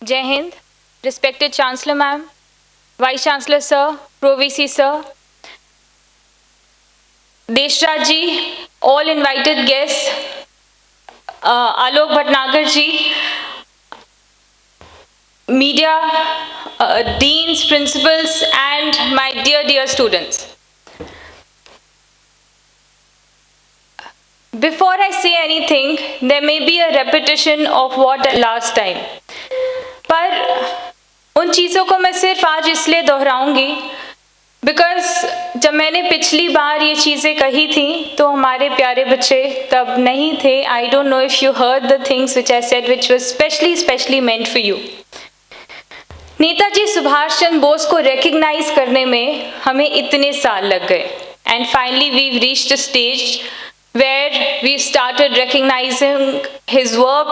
Jai Hind, respected Chancellor Ma'am, Vice Chancellor Sir, Pro VC Sir, Deshraj ji, all invited guests, Alok Bhatnagar ji, media, deans, principals, and my dear students. Before I say anything, there may be a repetition of what last time. पर उन चीज़ों को मैं सिर्फ आज इसलिए दोहराऊंगी because जब मैंने पिछली बार ये चीज़ें कही थी तो हमारे प्यारे बच्चे तब नहीं थे. I don't know if you heard the things which I said which was specially meant for you. Netaji Subhash Chandra Bose को रिकग्नाइज करने में हमें इतने साल लग गए and finally we reached a stage where we started recognizing his work,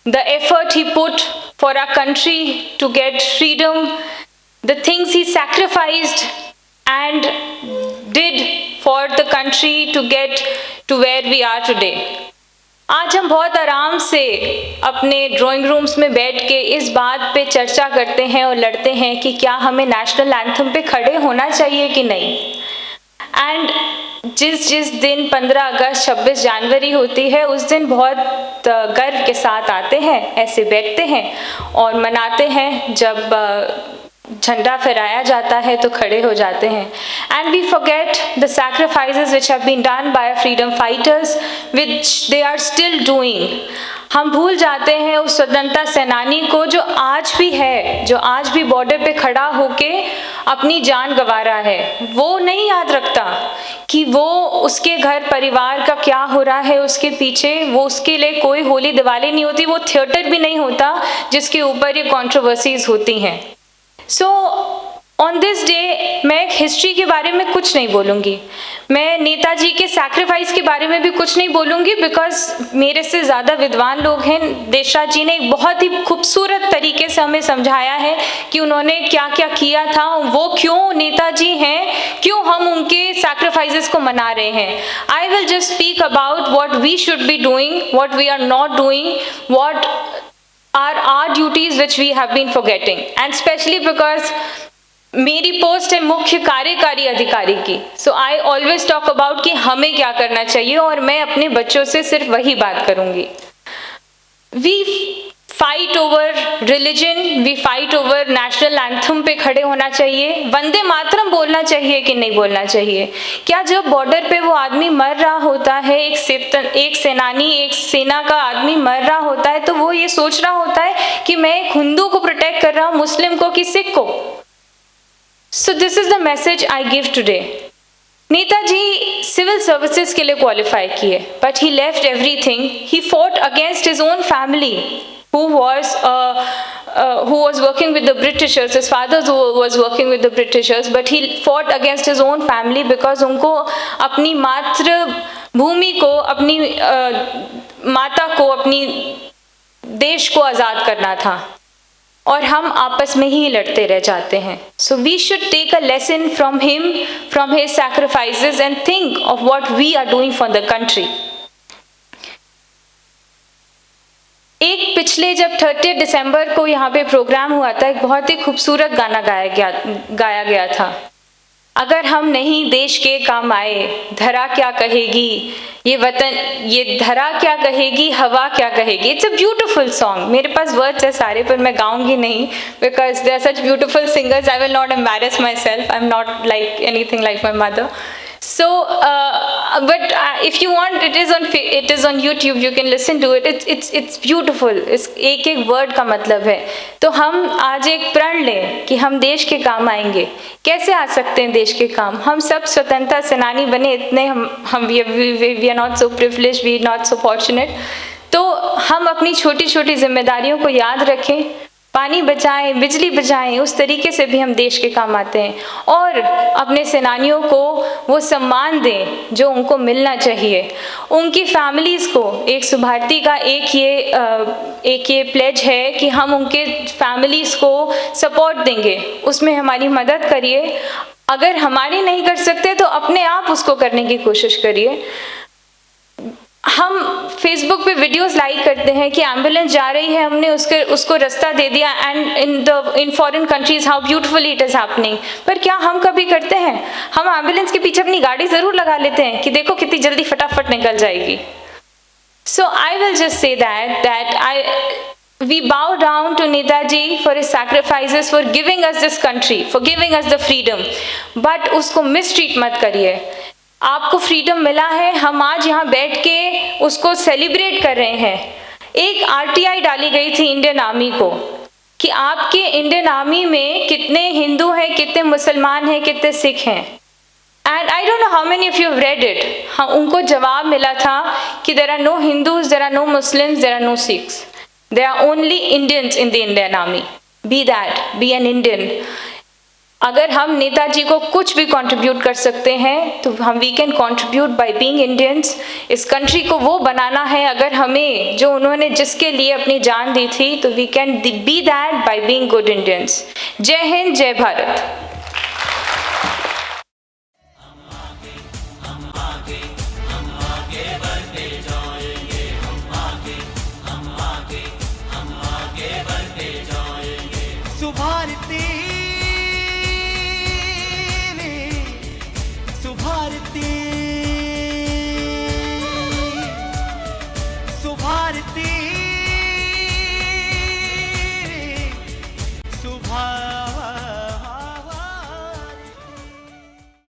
the effort he put for our country to get freedom, the things he sacrificed and did for the country to get to where we are today. आज हम बहुत आराम से अपने drawing rooms में बैठ के इस बात पे चर्चा करते हैं और लड़ते हैं कि क्या हमें नेशनल एंथम पे खड़े होना चाहिए कि नहीं. एंड जिस दिन 15 अगस्त 26 जनवरी होती है उस दिन बहुत गर्व के साथ आते हैं, ऐसे बैठते हैं और मनाते हैं. जब झंडा फहराया जाता है तो खड़े हो जाते हैं. And we forget the sacrifices which have been done by freedom fighters which they are still doing. हम भूल जाते हैं उस स्वतंत्रता सेनानी को जो आज भी है, जो आज भी बॉर्डर पे खड़ा होके अपनी जान गंवा रहा है. वो नहीं याद रखता कि वो उसके घर परिवार का क्या हो रहा है उसके पीछे. वो उसके लिए कोई होली दिवाली नहीं होती, वो थिएटर भी नहीं होता जिसके ऊपर ये कंट्रोवर्सीज होती हैं. सो ऑन दिस डे मैं एक हिस्ट्री के बारे में कुछ नहीं बोलूँगी, मैं नेताजी के सैक्रिफाइस के बारे में भी कुछ नहीं बोलूँगी बिकॉज मेरे से ज़्यादा विद्वान लोग हैं. देशराज जी ने एक बहुत ही खूबसूरत तरीके से हमें समझाया है कि उन्होंने क्या क्या किया था, वो क्यों नेताजी हैं, क्यों हम उनके सैक्रिफाइसेस को मना रहे हैं. I will just speak about what we should be doing, what we are not doing, what are our duties which we have been forgetting, and especially because मेरी पोस्ट है मुख्य कार्यकारी अधिकारी की. सो आई ऑलवेज टॉक अबाउट कि हमें क्या करना चाहिए और मैं अपने बच्चों से सिर्फ वही बात करूंगी. We fight over religion, we fight over national anthem पे खड़े होना चाहिए. वंदे मातरम बोलना चाहिए कि नहीं बोलना चाहिए. क्या जब बॉर्डर पे वो आदमी मर रहा होता है, एक सेनानी, एक सेना का आदमी मर रहा होता है, तो वो ये सोच रहा होता है कि मैं एक हिंदू को प्रोटेक्ट कर रहा हूँ, मुस्लिम को कि सिख को. So this is the message I give today. Netaji civil services के लिए क्वालिफाई किए but he left everything. He fought against his own family who was working with the Britishers. His father was working with the Britishers, but he fought against his own family because उनको अपनी मातृभूमि को, अपनी माता को, अपनी देश को आज़ाद करना था और हम आपस में ही लड़ते रह जाते हैं. So we should take a lesson from him, from his sacrifices, and think of what we are doing for the country. एक पिछले जब 30 दिसंबर को यहाँ पे प्रोग्राम हुआ था, एक बहुत ही खूबसूरत गाना गाया गया था. अगर हम नहीं देश के काम आए, धरा क्या कहेगी, ये वतन, ये धरा क्या कहेगी, हवा क्या कहेगी. It's a beautiful song. मेरे पास वर्ड्स है सारे पर मैं गाऊंगी नहीं because they are such beautiful singers. I will not embarrass myself. I am not like anything like my mother. So, but if you want, it is on YouTube. You can listen to it. It's beautiful. एक word का मतलब है. तो हम आज एक प्रण लें कि हम देश के काम आएंगे. कैसे आ सकते हैं देश के काम? हम सब स्वतंत्रता सेनानी बने, इतने हम we are not so privileged, we are not so fortunate. तो हम अपनी छोटी छोटी जिम्मेदारियों को याद रखें, पानी बचाएं, बिजली बचाएं, उस तरीके से भी हम देश के काम आते हैं. और अपने सेनानियों को वो सम्मान दें जो उनको मिलना चाहिए. उनकी फैमिलीज़ को, एक सुभारती का एक ये प्लेज है कि हम उनके फैमिलीज़ को सपोर्ट देंगे, उसमें हमारी मदद करिए. अगर हमारी नहीं कर सकते तो अपने आप उसको करने की कोशिश करिए. हम फेसबुक पे वीडियोस लाइक करते हैं कि एम्बुलेंस जा रही है, हमने उसको रास्ता दे दिया, and in foreign countries how beautifully it is happening. पर क्या हम कभी करते हैं? हम एम्बुलेंस के पीछे अपनी गाड़ी ज़रूर लगा लेते हैं कि देखो कितनी जल्दी फटाफट निकल जाएगी। So I will just say that we bow down to Netaji for his sacrifices, for giving us this country, for giving us the freedom, but उसको मिसट्रीट मत करिए। आपको फ्रीडम मिला है, हम आज यहाँ बैठ के उसको सेलिब्रेट कर रहे हैं। एक आरटीआई डाली गई थी इंडियन आर्मी को कि आपके इंडियन आर्मी में कितने हिंदू हैं, कितने मुसलमान हैं, कितने सिख हैं। And I don't know how many of you have read it. हाँ, उनको जवाब मिला था कि there are no Hindus, there are no Muslims, there are no Sikhs, there are only Indians in the Indian army. Be that, be an Indian. अगर हम नेताजी को कुछ भी कंट्रीब्यूट कर सकते हैं तो हम we can contribute by being Indians. इस कंट्री को वो बनाना है, अगर हमें जो उन्होंने जिसके लिए अपनी जान दी थी, तो we can be that by being good Indians. जय हिंद, जय भारत। सुभान